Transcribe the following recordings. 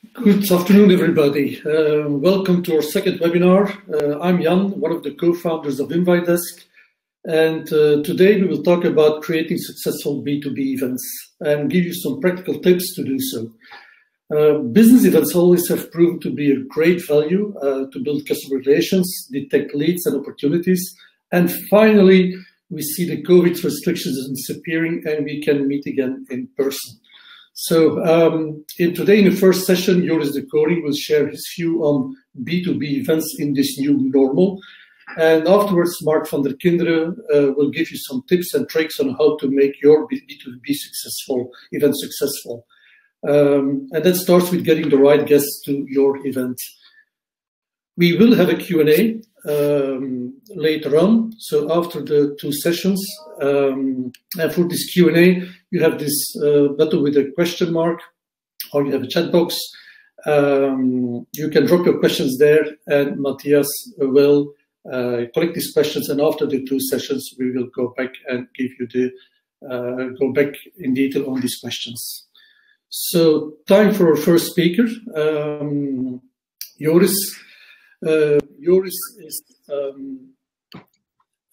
Good afternoon, everybody. Welcome to our second webinar. I'm Jan, one of the co-founders of InviteDesk, and today we will talk about creating successful B2B events and give you some practical tips to do so. Business events always have proven to be a great value to build customer relations, detect leads and opportunities, and finally, we see the COVID restrictions disappearing and we can meet again in person. So today in the first session, Joris De Coninck will share his view on B2B events in this new normal. And afterwards, Mark van der Kinderen will give you some tips and tricks on how to make your B2B event successful. And that starts with getting the right guests to your event. We will have a Q&A later on. So after the two sessions, and for this Q&A, you have this button with a question mark, or you have a chat box. You can drop your questions there, and Matthias will collect these questions. And after the two sessions, we will go back and give you the go back in detail on these questions. So time for our first speaker, Joris. Joris is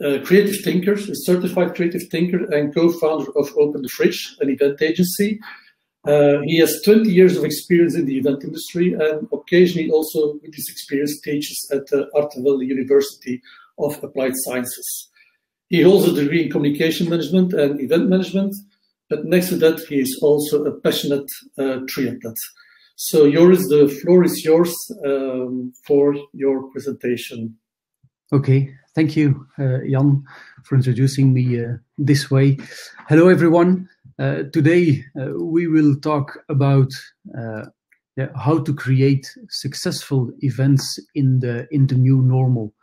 a creative thinker, a certified creative thinker and co-founder of Open the Fridge, an event agency. He has 20 years of experience in the event industry and occasionally also with this experience teaches at the Artevelde University of Applied Sciences. He holds a degree in communication management and event management, but next to that he is also a passionate triathlete. So Joris, the floor is yours for your presentation. Okay, thank you, Jan, for introducing me this way. Hello, everyone. Today we will talk about how to create successful events in the new normal.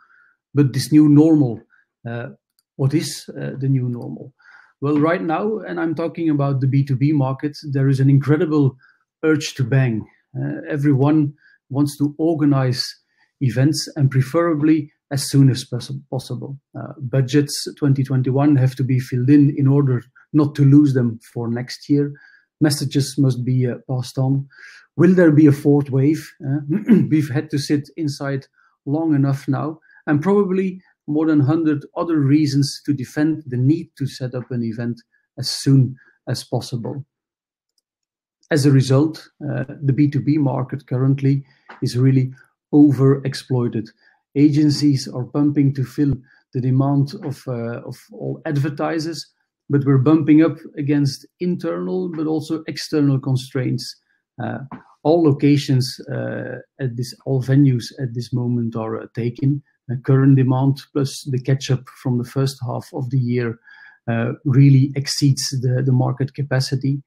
But this new normal, what is the new normal? Well, right now, and I'm talking about the B2B market, there is an incredible urge to bang. Everyone wants to organize events and preferably as soon as possible. Budgets 2021 have to be filled in order not to lose them for next year. Messages must be passed on. Will there be a fourth wave? We've had to sit inside long enough now, and probably more than 100 other reasons to defend the need to set up an event as soon as possible. As a result, the B2B market currently is really overexploited. Agencies are pumping to fill the demand of all advertisers, but we're bumping up against internal but also external constraints. All locations all venues at this moment are taken. Current demand plus the catch-up from the first half of the year really exceeds the market capacity.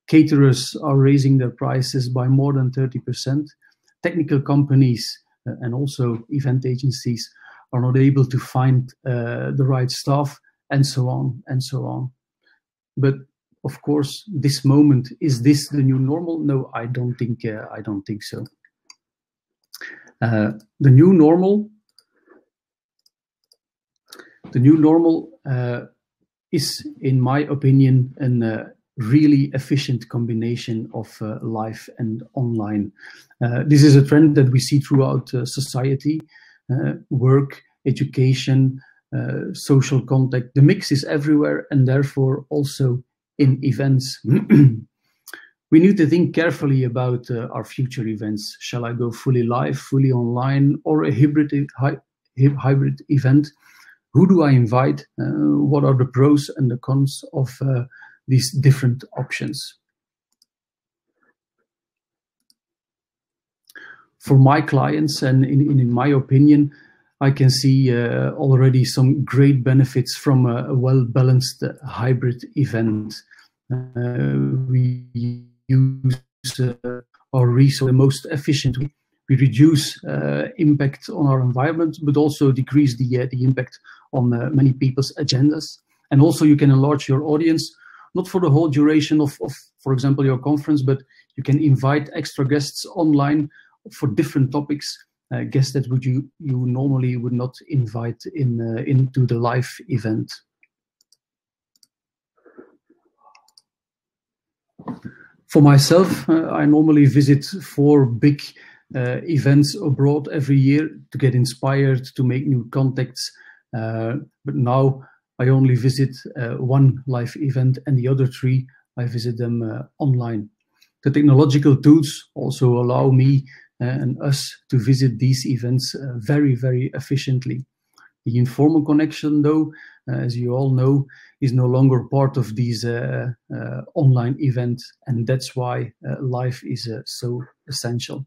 Caterers are raising their prices by more than 30%. Technical companies and also event agencies are not able to find the right staff, and so on and so on. But of course, this moment, is this the new normal? No, I don't think so. The new normal is, in my opinion, a really efficient combination of live and online. This is a trend that we see throughout society, work, education, social contact. The mix is everywhere and therefore also in events. We need to think carefully about our future events. Shall I go fully live, fully online, or a hybrid event? Who do I invite? What are the pros and the cons of these different options? For my clients, and in my opinion, I can see already some great benefits from a well-balanced hybrid event. We use our resource the most efficiently. We reduce impact on our environment, but also decrease the impact on many people's agendas. And also you can enlarge your audience, not for the whole duration of for example, your conference, but you can invite extra guests online for different topics, guests that you normally would not invite into the live event. For myself, I normally visit 4 big events abroad every year to get inspired, to make new contacts. But now I only visit 1 live event, and the other 3, I visit them online. The technological tools also allow me and us to visit these events very, very efficiently. The informal connection, though, as you all know, is no longer part of these online events, and that's why live is so essential.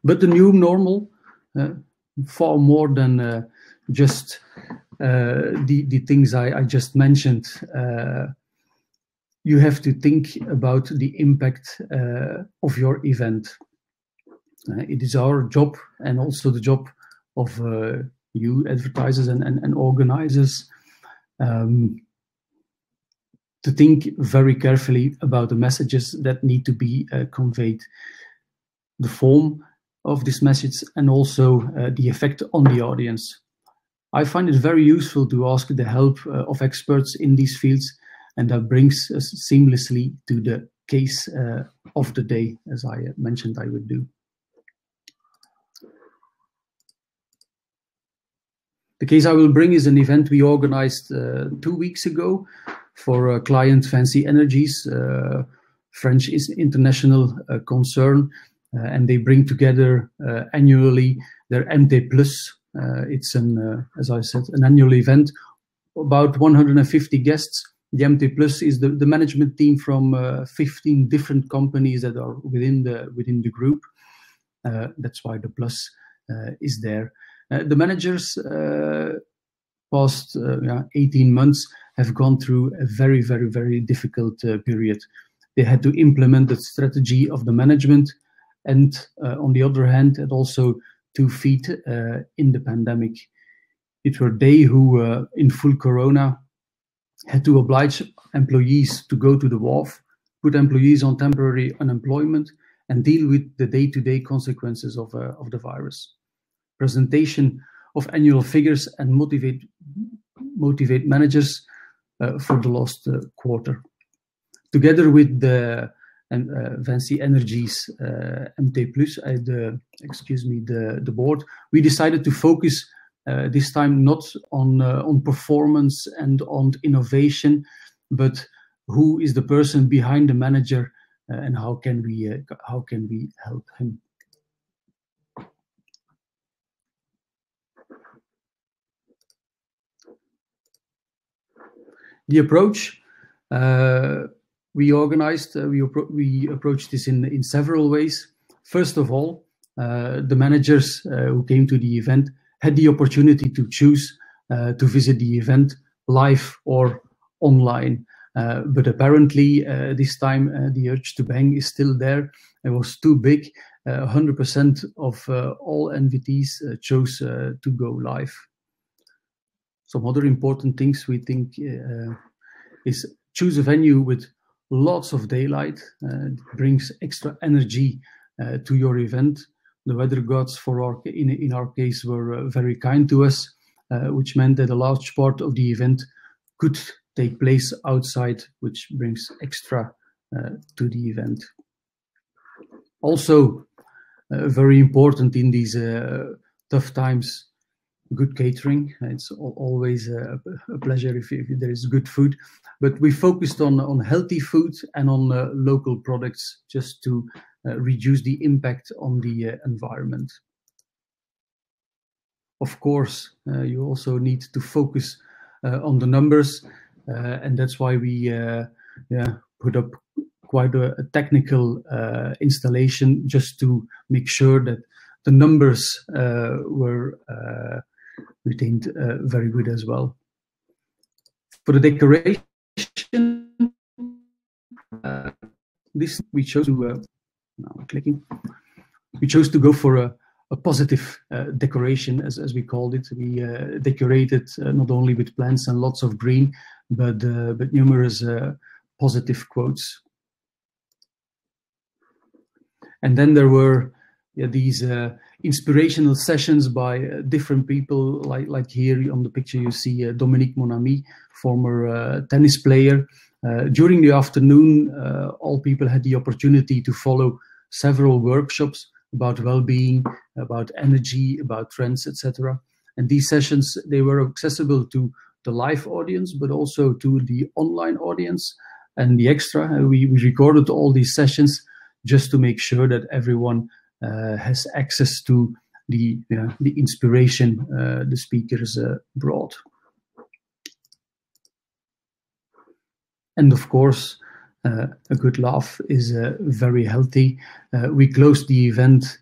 But the new normal, far more than just the things I just mentioned, you have to think about the impact of your event. It is our job, and also the job of you advertisers and organizers, to think very carefully about the messages that need to be conveyed, the form of this message, and also the effect on the audience. I find it very useful to ask the help of experts in these fields, and that brings us seamlessly to the case of the day, as I mentioned I would do. The case I will bring is an event we organized 2 weeks ago for client Fancy Energies, French international concern, and they bring together annually their MT Plus. It's an, as I said, an annual event, about 150 guests. The MT Plus is the management team from 15 different companies that are within the group. That's why the plus is there. The managers past 18 months have gone through a very, very, very difficult period. They had to implement the strategy of the management, and on the other hand, had also to feed in the pandemic. It were they who, in full corona, had to oblige employees to go to the wharf, put employees on temporary unemployment, and deal with the day-to-day consequences of the virus. Presentation of annual figures and motivate managers for the last quarter. Together with the Fancy Energies MT Plus, the board, we decided to focus this time not on performance and on innovation, but who is the person behind the manager, and how can we help him. The approach we organized, we approached this in several ways. First of all, the managers who came to the event had the opportunity to choose to visit the event live or online. But apparently this time the urge to bang is still there. It was too big. 100% of all NVTs chose to go live. Some other important things we think is choose a venue with lots of daylight. It brings extra energy to your event. The weather gods in our case were very kind to us, which meant that a large part of the event could take place outside, which brings extra to the event. Also, very important in these tough times, good catering. It's always a pleasure if there is good food, but we focused on healthy food and on local products, just to reduce the impact on the environment. Of course, you also need to focus on the numbers, and that's why we put up quite a technical installation, just to make sure that the numbers were retained very good as well. For the decoration, this we chose to we chose to go for a positive decoration, as we called it. We decorated not only with plants and lots of green, but numerous positive quotes. And then there were these inspirational sessions by different people, like here on the picture you see Dominique Monami, former tennis player, During the afternoon, all people had the opportunity to follow several workshops about well-being, about energy, about trends, etc. And these sessions, they were accessible to the live audience, but also to the online audience. And the extra, we recorded all these sessions just to make sure that everyone has access to the inspiration the speakers brought. And of course, a good laugh is very healthy. We closed the event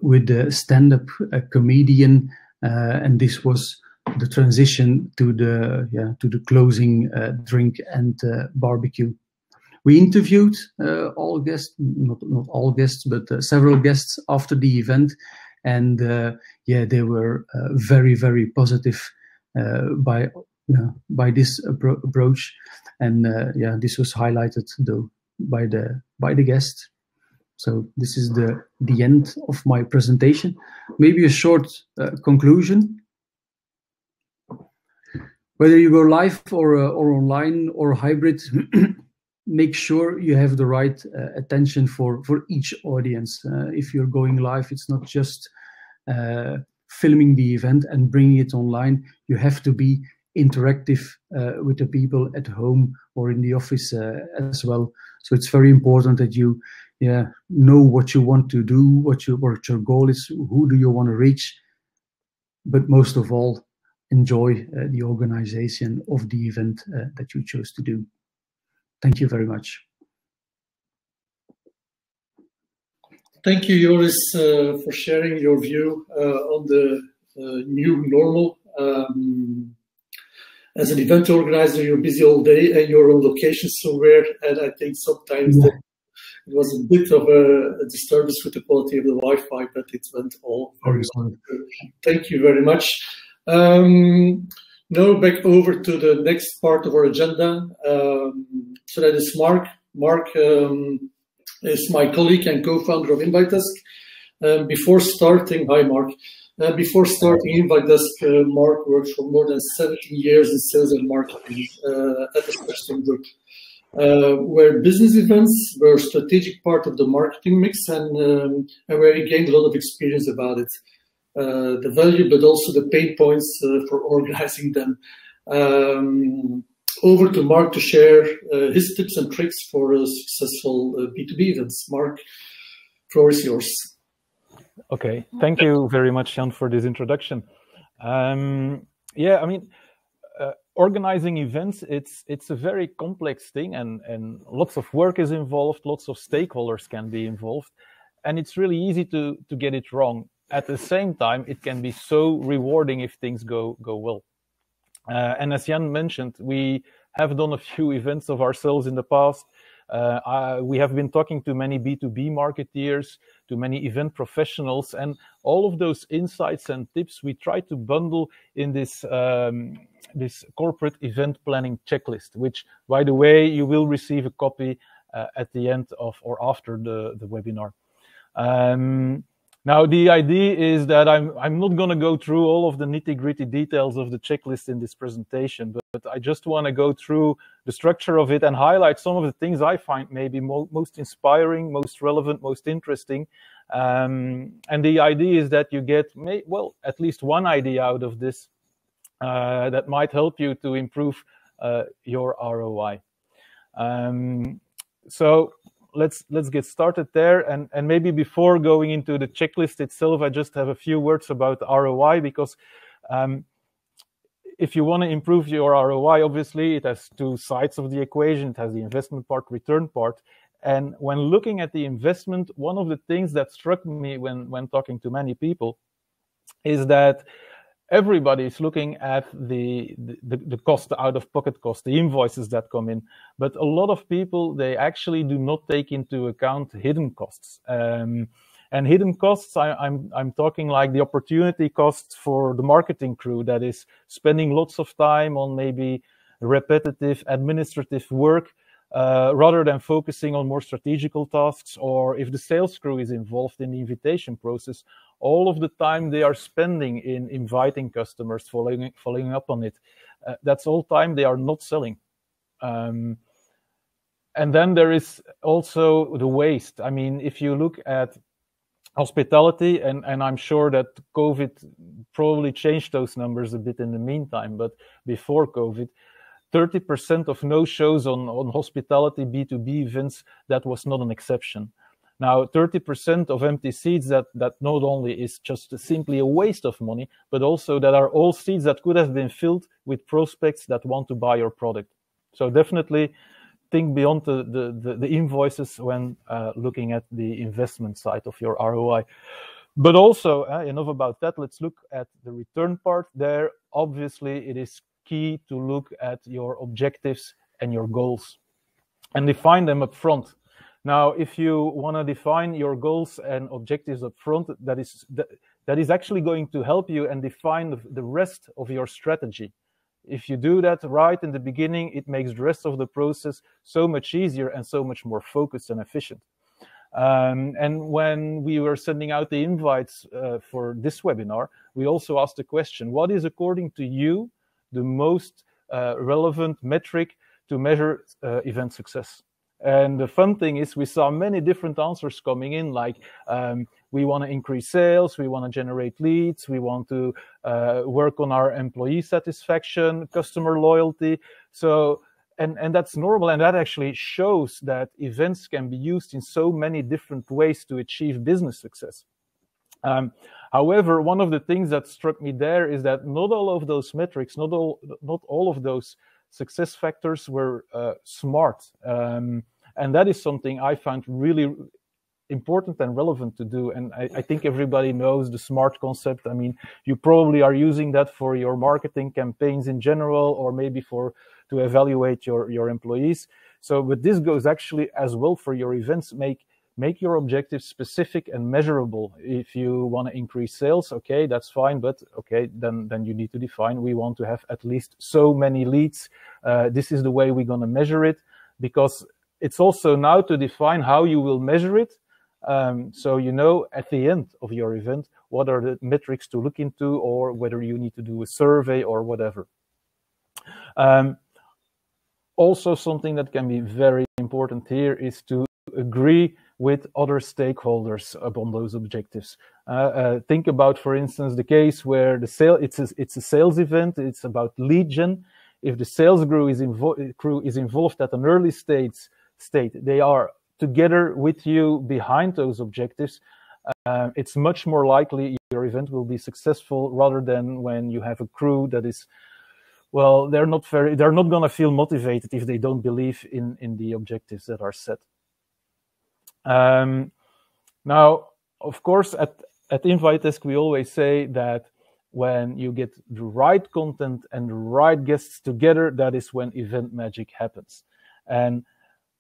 with a stand-up comedian, and this was the transition to the closing drink and barbecue. We interviewed all guests, not all guests, but several guests after the event, and they were very, very positive by this approach, and this was highlighted though by the guests. So this is the end of my presentation. Maybe a short conclusion. Whether you go live or online or hybrid, make sure you have the right attention for each audience. If you're going live, it's not just filming the event and bringing it online. You have to be interactive with the people at home or in the office as well. So it's very important that you know what you want to do, what your goal is, who do you want to reach, but most of all, enjoy the organization of the event that you chose to do. Thank you very much. Thank you, Joris, for sharing your view on the new normal. As an event organizer, you're busy all day and you're on location somewhere, and I think sometimes it was a bit of a disturbance with the quality of the Wi-Fi, but it went all very well. Thank you very much. Now back over to the next part of our agenda. So that is Mark. Mark is my colleague and co-founder of InviteDesk. Before starting, hi Mark. Before starting InviteDesk, Mark worked for more than 17 years in sales and marketing at the Spectrum Group, where business events were a strategic part of the marketing mix, and where he gained a lot of experience about it. The value, but also the pain points for organizing them. Over to Mark to share his tips and tricks for successful B2B events. Mark, the floor is yours. Okay, thank you very much, Jan, for this introduction. Organizing events, it's a very complex thing, and lots of work is involved, lots of stakeholders can be involved, and it's really easy to get it wrong. At the same time, it can be so rewarding if things go well. And as Jan mentioned, we have done a few events of ourselves in the past. We have been talking to many B2B marketeers, to many event professionals, and all of those insights and tips we try to bundle in this this corporate event planning checklist, which, by the way, you will receive a copy at the end of or after the webinar. Now, the idea is that I'm not going to go through all of the nitty-gritty details of the checklist in this presentation, but I just want to go through the structure of it and highlight some of the things I find maybe most inspiring, most relevant, most interesting. And the idea is that you get, at least one idea out of this that might help you to improve your ROI. So let's get started there, and maybe before going into the checklist itself, I just have a few words about ROI, because if you want to improve your ROI, obviously it has two sides of the equation. It has the investment part, return part, and when looking at the investment, one of the things that struck me when talking to many people is that everybody is looking at the cost, the out-of-pocket cost, the invoices that come in. But a lot of people, they actually do not take into account hidden costs. And hidden costs, I'm talking like the opportunity costs for the marketing crew that is spending lots of time on maybe repetitive administrative work rather than focusing on more strategical tasks, or if the sales crew is involved in the invitation process, all of the time they are spending in inviting customers, following up on it. That's all time they are not selling. And then there is also the waste. I mean, if you look at hospitality, and I'm sure that COVID probably changed those numbers a bit in the meantime, but before COVID, 30% of no-shows on hospitality B2B events, that was not an exception. Now, 30% of empty seats, that not only is just simply a waste of money, but also that are all seats that could have been filled with prospects that want to buy your product. So definitely think beyond the invoices when looking at the investment side of your ROI. But also, enough about that, let's look at the return part. There, obviously, it is key to look at your objectives and your goals and define them up front. Now, if you want to define your goals and objectives up front, that is actually going to help you and define the rest of your strategy. If you do that right in the beginning, it makes the rest of the process so much easier and so much more focused and efficient. And when we were sending out the invites for this webinar, we also asked the question, what is, according to you, the most relevant metric to measure event success? And the fun thing is we saw many different answers coming in, like we want to increase sales, we want to generate leads, we want to work on our employee satisfaction, customer loyalty. So, and that's normal, and that actually shows that events can be used in so many different ways to achieve business success. However, one of the things that struck me there is that not all of those metrics, not all of those success factors were smart. And that is something I found really important and relevant to do. And I think everybody knows the SMART concept. I mean, you probably are using that for your marketing campaigns in general, or maybe to evaluate your employees. So, but this goes actually as well for your events. Make your objectives specific and measurable. If you want to increase sales, okay, that's fine. But okay, then you need to define, we want to have at least so many leads. This is the way we're going to measure it, because it's also now to define how you will measure it. So you know at the end of your event, what are the metrics to look into, or whether you need to do a survey or whatever. Also, something that can be very important here is to agree with other stakeholders upon those objectives. Think about, for instance, the case where it's a sales event. It's about lead gen. If the sales crew is involved at an early state, they are together with you behind those objectives. It's much more likely your event will be successful, rather than when you have a crew that is, well, they're not going to feel motivated if they don't believe in the objectives that are set. Now, of course, at InviteDesk, we always say that when you get the right content and the right guests together, that is when event magic happens. And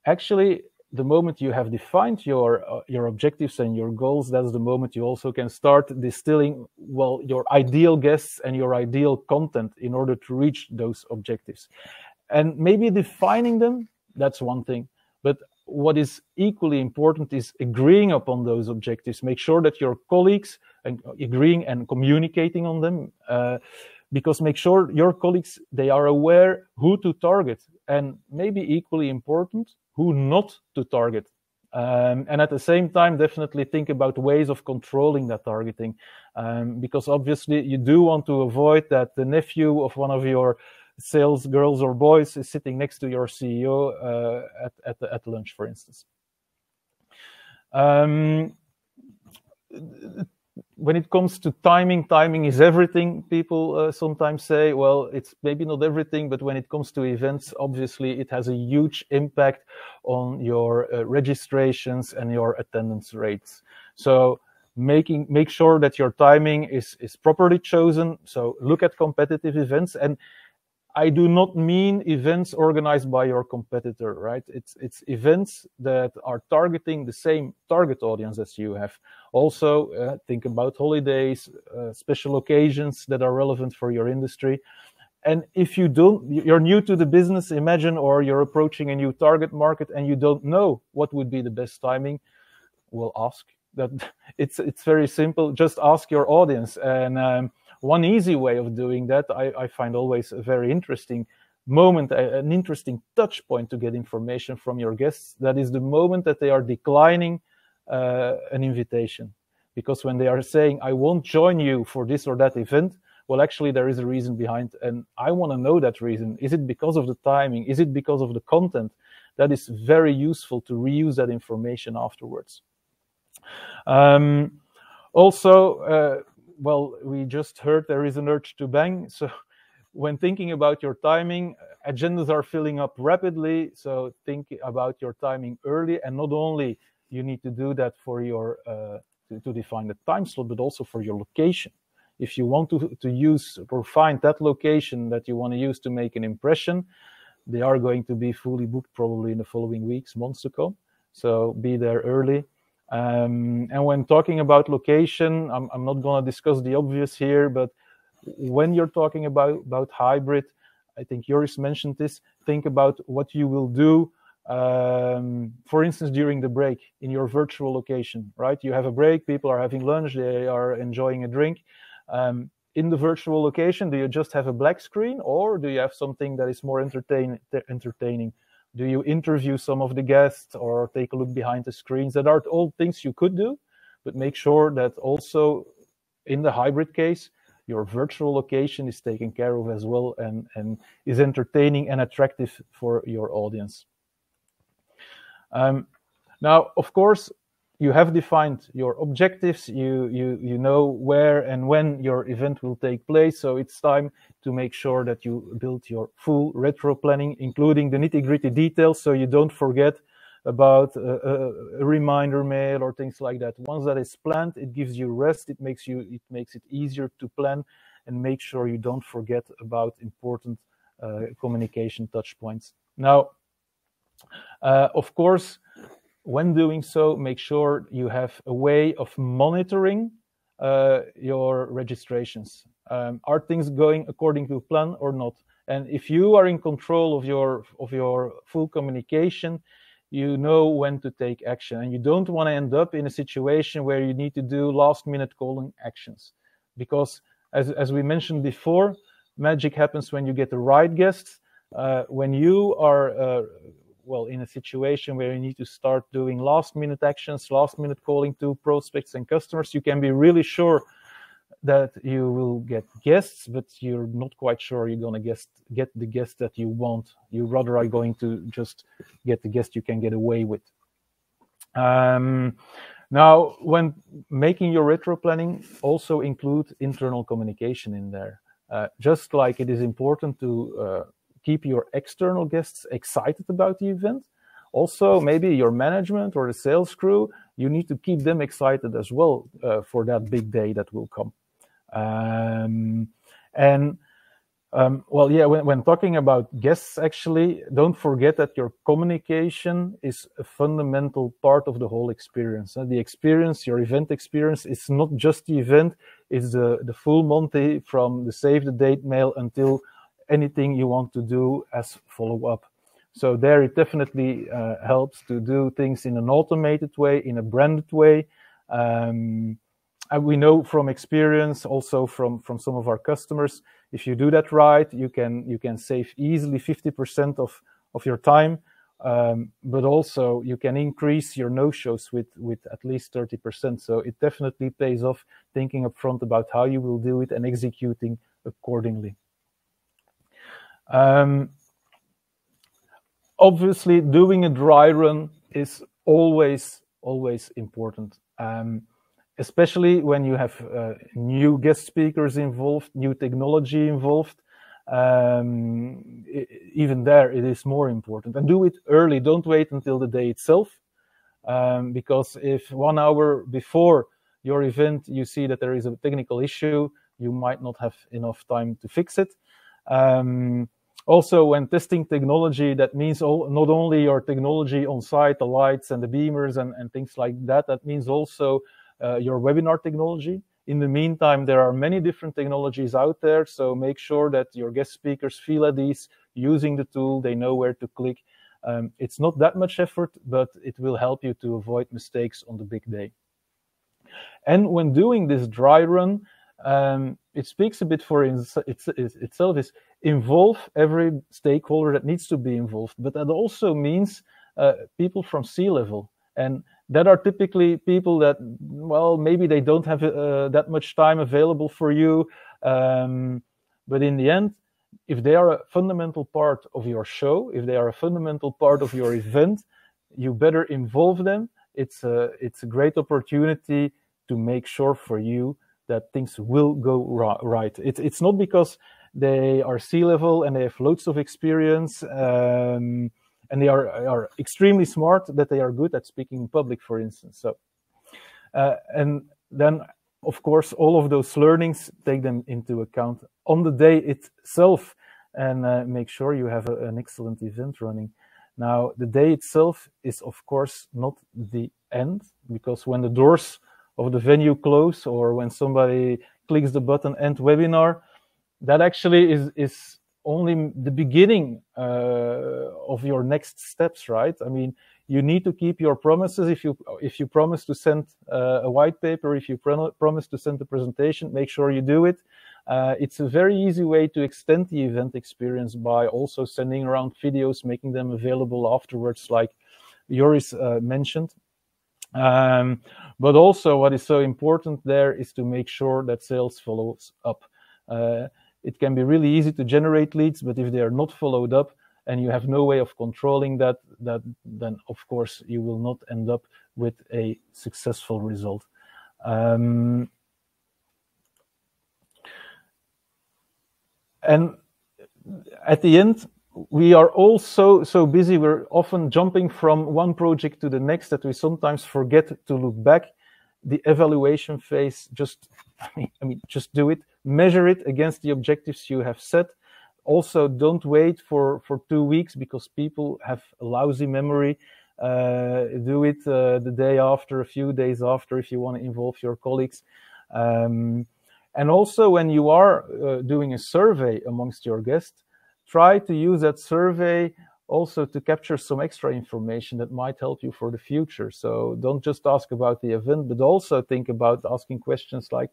actually, the moment you have defined your objectives and your goals, that's the moment you also can start distilling, well, your ideal guests and your ideal content in order to reach those objectives. And maybe defining them, that's one thing. But what is equally important is agreeing upon those objectives. Make sure that your colleagues are agreeing and communicating on them, because make sure your colleagues, they are aware who to target, and maybe equally important, who not to target. And at the same time, definitely think about ways of controlling that targeting, because obviously you do want to avoid that the nephew of one of your sales girls or boys is sitting next to your CEO at lunch, for instance. When it comes to timing is everything. People sometimes say, well, it's maybe not everything, but when it comes to events, obviously it has a huge impact on your registrations and your attendance rates. So make sure that your timing is properly chosen. So look at competitive events, and I do not mean events organized by your competitor, right? It's events that are targeting the same target audience as you have. Also, think about holidays, special occasions that are relevant for your industry. And if you're new to the business, imagine, or you're approaching a new target market and you don't know what would be the best timing, well, ask. That it's very simple. Just ask your audience. And one easy way of doing that, I find always very interesting, moment, an interesting touch point to get information from your guests, that is the moment that they are declining an invitation. Because when they are saying, I won't join you for this or that event, well, actually, there is a reason behind, and I want to know that reason. Is it because of the timing? Is it because of the content? That is very useful to reuse that information afterwards. Also, well, we just heard there is an urge to bang. So when thinking about your timing, agendas are filling up rapidly. So think about your timing early, and not only you need to do that for your to define the time slot, but also for your location. If you want to use or find that location that you want to use to make an impression, they are going to be fully booked probably in the following weeks, months to come. So be there early. And when talking about location, I'm not going to discuss the obvious here, but when you're talking about hybrid, I think Joris mentioned this, think about what you will do, for instance, during the break in your virtual location, right? You have a break, people are having lunch, they are enjoying a drink. In the virtual location, do you just have a black screen, or do you have something that is more entertaining? Do you interview some of the guests or take a look behind the screens? That are all things you could do, but make sure that also in the hybrid case, your virtual location is taken care of as well and is entertaining and attractive for your audience. Now, of course, you have defined your objectives, you know where and when your event will take place, so it's time to make sure that you build your full retro planning, including the nitty-gritty details, so you don't forget about a reminder mail or things like that. Once that is planned, it gives you rest, it makes it easier to plan, and make sure you don't forget about important communication touch points. Now, of course, when doing so, make sure you have a way of monitoring your registrations. Are things going according to plan or not? And if you are in control of your full communication, you know when to take action. And you don't want to end up in a situation where you need to do last-minute calling actions. Because as we mentioned before, magic happens when you get the right guests. When you are well, in a situation where you need to start doing last-minute actions, last-minute calling to prospects and customers, you can be really sure that you will get guests, but you're not quite sure you're going to get the guest that you want. You rather are going to just get the guest you can get away with. Now, when making your retro planning, also include internal communication in there. Just like it is important to keep your external guests excited about the event. Also, maybe your management or the sales crew, you need to keep them excited as well for that big day that will come. Well, yeah, when talking about guests, actually, don't forget that your communication is a fundamental part of the whole experience. The experience, your event experience, is not just the event, it's the full Monty from the save the date mail until anything you want to do as follow-up. So there it definitely helps to do things in an automated way, in a branded way. And we know from experience, also from some of our customers, if you do that right, you can save easily 50% of your time, but also you can increase your no-shows with at least 30%. So it definitely pays off thinking upfront about how you will do it and executing accordingly. Obviously, doing a dry run is always important, especially when you have new guest speakers involved, new technology involved. Even there, it is more important. And do it early. Don't wait until the day itself, because if 1 hour before your event you see that there is a technical issue, you might not have enough time to fix it. Also, when testing technology, that means not only your technology on site, the lights and the beamers and things like that, that means also your webinar technology. In the meantime, there are many different technologies out there, so make sure that your guest speakers feel at ease using the tool, they know where to click. It's not that much effort, but it will help you to avoid mistakes on the big day. And when doing this dry run, it speaks a bit for itself. involve every stakeholder that needs to be involved, but that also means people from C-level. And that are typically people that, well, maybe they don't have that much time available for you. But in the end, if they are a fundamental part of your show, if they are a fundamental part of your event, you better involve them. It's a great opportunity to make sure for you that things will go right. It's not because they are C-level and they have loads of experience and they are extremely smart that they are good at speaking in public, for instance. So, and then, of course, all of those learnings, take them into account on the day itself and make sure you have an excellent event running. Now, the day itself is, of course, not the end, because when the doors of the venue close or when somebody clicks the button End Webinar, that actually is only the beginning of your next steps, right? I mean, you need to keep your promises. If you promise to send a white paper, if you promise to send a presentation, make sure you do it. It's a very easy way to extend the event experience by also sending around videos, making them available afterwards, like Joris mentioned. But also what is so important there is to make sure that sales follows up. It can be really easy to generate leads, but if they are not followed up and you have no way of controlling that, then of course you will not end up with a successful result. And at the end, we are all so busy, we're often jumping from one project to the next that we sometimes forget to look back. The evaluation phase, just do it, measure it against the objectives you have set. Also, don't wait for 2 weeks because people have a lousy memory. Do it the day after, a few days after, if you want to involve your colleagues. And also, when you are doing a survey amongst your guests, try to use that survey also to capture some extra information that might help you for the future. So don't just ask about the event, but also think about asking questions like,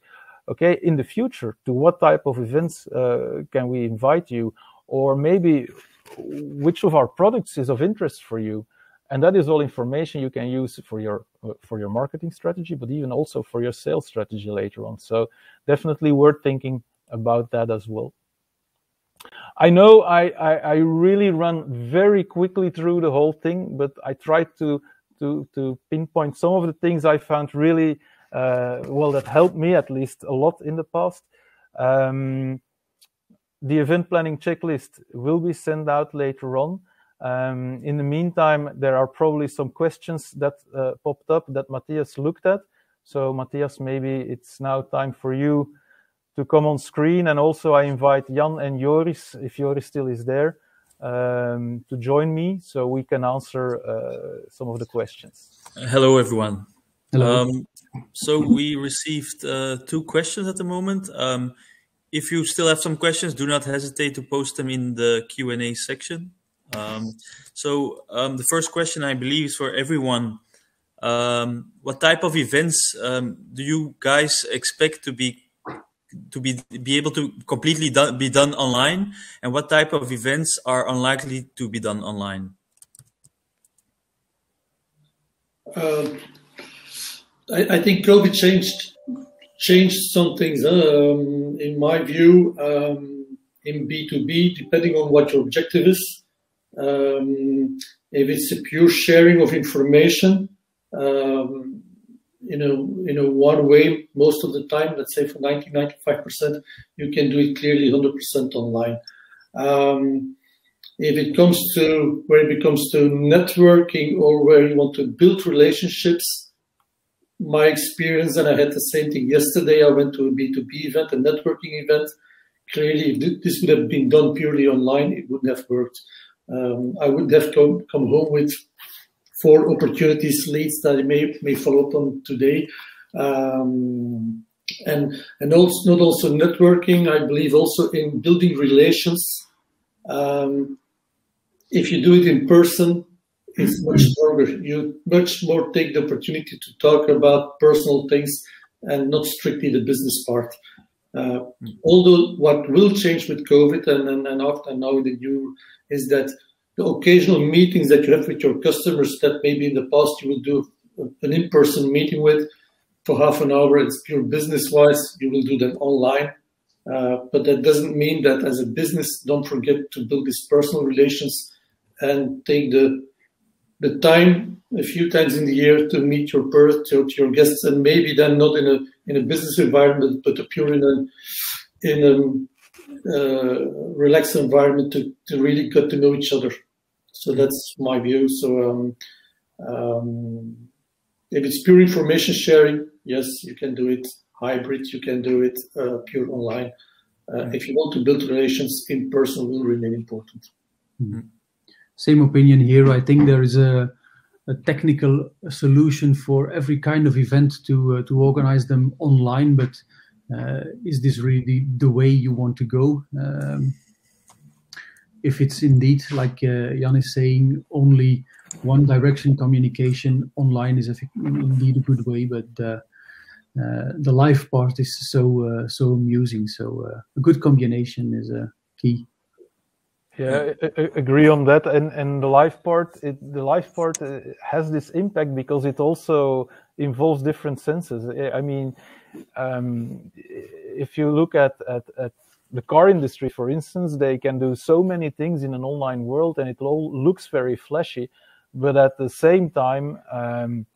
okay, in the future, to what type of events can we invite you? Or maybe which of our products is of interest for you? And that is all information you can use for your marketing strategy, but even also for your sales strategy later on. So definitely worth thinking about that as well. I know I really run very quickly through the whole thing, but I tried to pinpoint some of the things I found really well, that helped me at least a lot in the past. The event planning checklist will be sent out later on. In the meantime, there are probably some questions that popped up that Matthias looked at. So Matthias, maybe it's now time for you to come on screen. And also I invite Jan and Joris, if Joris still is there, to join me so we can answer some of the questions. Hello, everyone. Hello. So we received 2 questions at the moment. If you still have some questions, do not hesitate to post them in the Q&A section. The first question, I believe, is for everyone. What type of events do you guys expect to be able to completely be done online, and what type of events are unlikely to be done online? I think COVID changed some things. In my view, in B2B, depending on what your objective is, if it's a pure sharing of information, in a one way, most of the time, let's say for 90-95%, you can do it clearly 100% online. If it comes to where it becomes to networking or where you want to build relationships, my experience, and I had the same thing yesterday, I went to a B2B event, a networking event. Clearly, if this would have been done purely online, it wouldn't have worked. I wouldn't have come home with 4 opportunities, leads that I may follow up on today. And also, not also networking, I believe also in building relations. If you do it in person, it's much stronger. You much more take the opportunity to talk about personal things and not strictly the business part. Although what will change with COVID and after now the new is that the occasional meetings that you have with your customers that maybe in the past you will do an in-person meeting with for half an hour, it's pure business-wise, you will do them online. But that doesn't mean that as a business, don't forget to build these personal relations and take the time a few times in the year to meet your guests, and maybe then not in a business environment, but pure in a relaxed environment to really get to know each other. So that's my view. So if it's pure information sharing, yes, you can do it hybrid, you can do it pure online. If you want to build relations, in person will remain important. Mm-hmm. Same opinion here. I think there is a technical solution for every kind of event to organize them online, but is this really the way you want to go? If it's indeed, like Jan is saying, only one direction communication, online is indeed a good way, but the live part is so amusing. So a good combination is key. Yeah, I agree on that. And the live part, has this impact because it also involves different senses. I mean, if you look at the car industry, for instance, they can do so many things in an online world, and it all looks very flashy. But at the same time,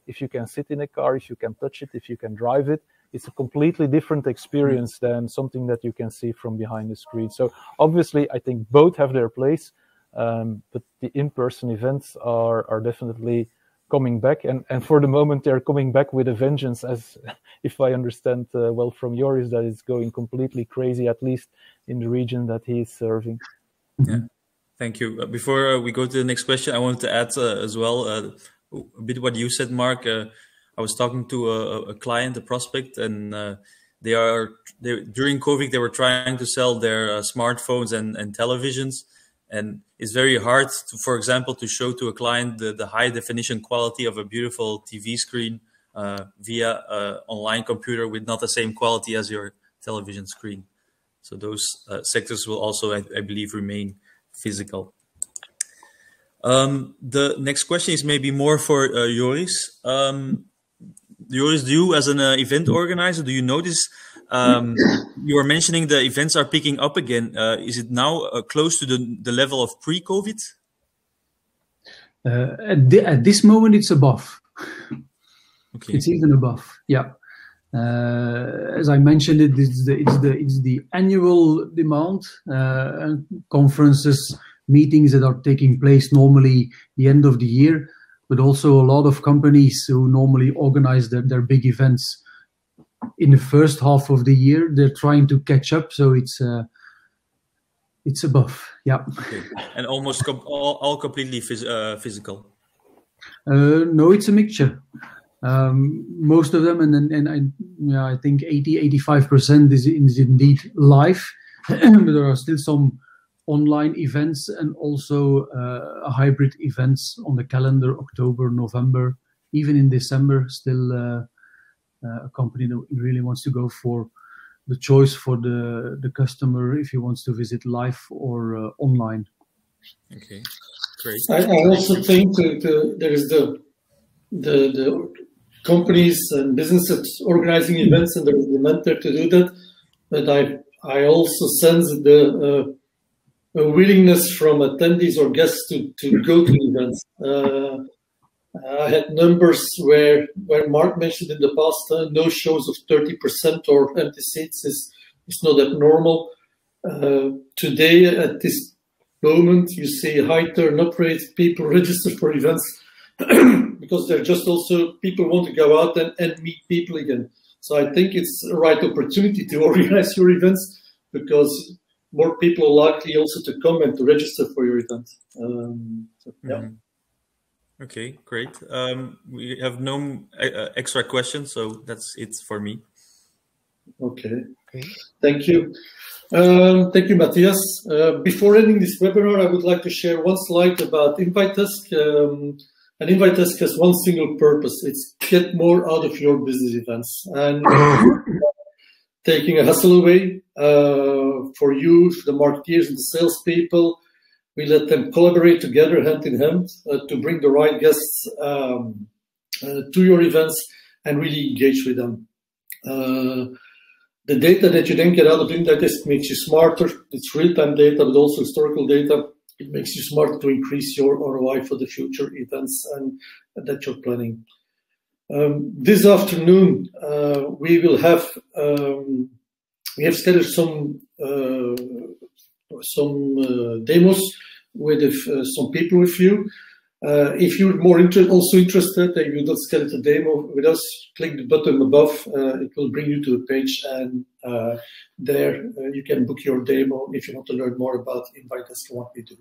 if you can sit in a car, if you can touch it, if you can drive it, it's a completely different experience than something that you can see from behind the screen. So obviously, I think both have their place, but the in-person events are definitely coming back. And for the moment, they're coming back with a vengeance, as if I understand well from Joris, that it's going completely crazy, at least in the region that he is serving. Yeah. Thank you. Before we go to the next question, I wanted to add as well a bit what you said, Mark. I was talking to a client, a prospect, and during COVID, they were trying to sell their smartphones and televisions. And it's very hard, for example, to show to a client the high definition quality of a beautiful TV screen via an online computer with not the same quality as your television screen. So those sectors will also, I believe, remain physical. The next question is maybe more for Joris. Joris, do you, as an event organizer, do you notice you were mentioning the events are picking up again? Is it now close to the level of pre-COVID? At this moment, it's above. Okay. It's even above. Yeah. As I mentioned, it's the annual demand, conferences, meetings that are taking place normally the end of the year, but also a lot of companies who normally organize their big events in the first half of the year. They're trying to catch up, so it's above. Yeah. Okay. And almost all completely physical. No, it's a mixture. Most of them, I think 80-85% is indeed live, but there are still some online events and also hybrid events on the calendar, October, November, even in December. Still a company that really wants to go for the choice for the customer if he wants to visit live or online. Okay, great. I also think that there is the companies and businesses organizing events, and there is the mentor to do that. But I also sense a willingness from attendees or guests to go to events. I had numbers where Mark mentioned in the past, no shows of 30% or empty seats is not abnormal. Today, at this moment, you see high turn-up rate, people register for events because they're just also, people want to go out and meet people again. So I think it's the right opportunity to organize your events because more people are likely also to come and to register for your event. Yeah. Mm-hmm. Okay, great. We have no extra questions, so that's it for me. Okay. Thank you. Thank you, Matthias. Before ending this webinar, I would like to share one slide about InviteDesk. And InviteDesk has one single purpose. It's get more out of your business events. And taking a hassle away for you, the marketeers and the salespeople. We let them collaborate together hand in hand to bring the right guests to your events and really engage with them. The data that you then get out of InviteDesk makes you smarter. It's real-time data, but also historical data. It makes you smarter to increase your ROI for the future events and that you're planning. This afternoon, we will have we have scheduled some demos with some people with you. If you're more also interested and you don't schedule a demo with us, click the button above. It will bring you to a page, and there you can book your demo if you want to learn more about InviteDesk and what we do.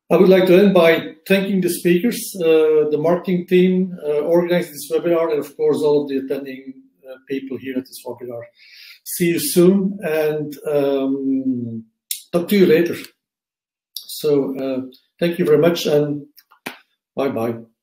I would like to end by thanking the speakers, the marketing team organizing this webinar, and of course all of the attending people here at this webinar. See you soon, and talk to you later. So thank you very much, and bye-bye.